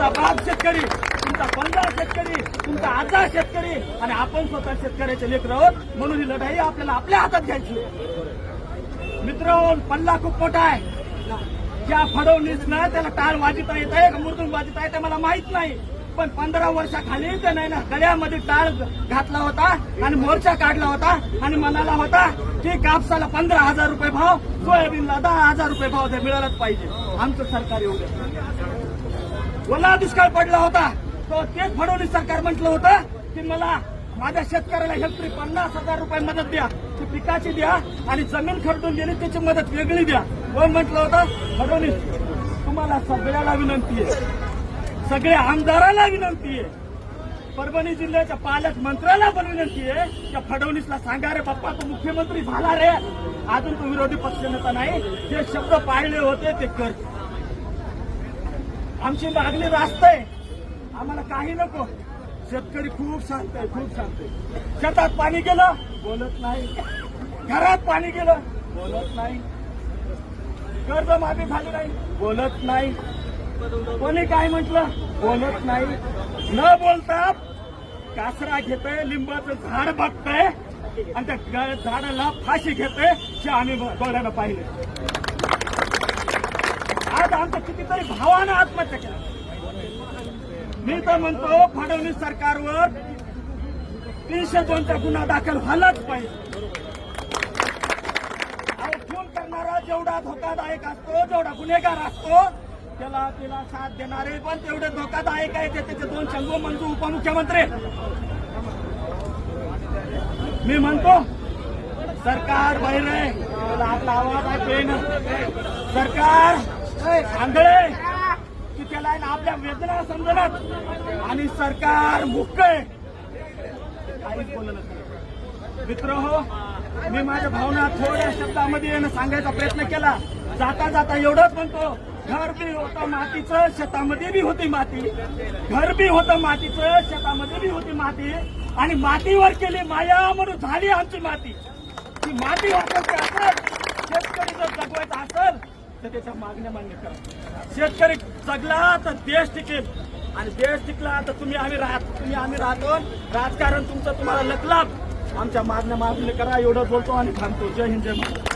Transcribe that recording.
तुमचा बाप शेतकरी, तुमचा पंजा शेतकरी, तुमचा आजा शेतकरी आणि आपण स्वतः शेतकऱ्याचे लेकर आहोत. म्हणून ही लढाई आपल्याला आपल्या हातात घ्यायची. मित्रांनो, पल्ला खूप मोठा आहे. ज्या फडणवीसनं त्याला टाळ वाजता येत आहे का मुरदून वाजता येत आहे मला माहित नाही, पण 15 वर्षाखाली त्याने ना गळ्यामध्ये टाळ घातला होता आणि मोर्चा काढला होता आणि म्हणाला होता की कापसाला 15,000 रुपये भाव, सोयाबीनला 10,000 रुपये भाव मिळालाच पाहिजे. आमचं सरकार येऊ द्या. ओला दुष्काळ पडला होता तो तेच फडणवीस सरकार म्हटलं होतं की मला माझ्या शेतकऱ्याला हेक्टरी 50,000 रुपये मदत द्या, ती पिकाची द्या आणि जमीन खरडून गेली त्याची मदत वेगळी द्या. कोण म्हटलं होतं? फडणवीस. तुम्हाला सगळ्याला विनंती आहे, सगळ्या आमदाराला विनंती आहे, परभणी जिल्ह्याच्या पालकमंत्र्याला पण विनंती आहे की फडणवीसला सांगा रे बाप्पा तू मुख्यमंत्री झाला रे, अजून तू विरोधी पक्षनेता नाही, जे शब्द पाळले होते ते कर. आमची मागणी रास्त आहे, आम्हाला काही नको. शेतकरी खूप शांत आहे, खूप शांत आहे. शेतात पाणी गेलं बोलत नाही, घरात पाणी गेलं बोलत नाही, कर्जमाफी झाली नाही बोलत नाही, कोणी काय म्हटलं बोलत नाही. न बोलता कासरा घेतय, लिंबाचं झाड बघतय आणि त्या झाडाला फाशी घेतय, हे आम्ही डोळ्यानं पाहिले. आज आमच्या कितीतरी भावानं आत्महत्या केल्या. मी तर म्हणतो फडणवीस सरकारवर 302चा गुन्हा दाखल व्हायलाच पाहिजे. खून करणारा जेवढा धोकादायक असतो, जेवढा गुन्हेगार असतो, त्याला साथ देणारे पण तेवढे धोकादायक आहे. त्याचे 2 शंभू मंजू उपमुख्यमंत्री. मी म्हणतो सरकार बाहेर आहे, त्याला आपला आवाज ऐकून सरकार आंधळे की त्याला आपल्या वेदना समजणार आणि सरकार मुख्य आहे, काहीच बोललं नसतं. मित्र हो, मी माझ्या भावना थोड्या शब्दामध्ये सांगायचा प्रयत्न केला. जाता जाता एवढंच म्हणतो, घर बी होतं मातीचं, शेतामध्ये बी होती माती, घर बी होतं मातीचं, शेतामध्ये बी होती माती आणि मातीवर केली माया म्हणून झाली आमची माती. ती माती वापरायची असेल, शेतकरी जर जगवायचा असेल तर त्याच्या मागण्या मान्य करा. शेतकरी जगला तर देश टिकेल आणि देश टिकला तर तुम्ही आम्ही राहतो. राजकारण तुमचं तुम्हाला लकलाप. आमच्या मागण्या मान्य करा. एवढं बोलतो आणि थांबतो. जय हिंद, जय महाराष्ट्र.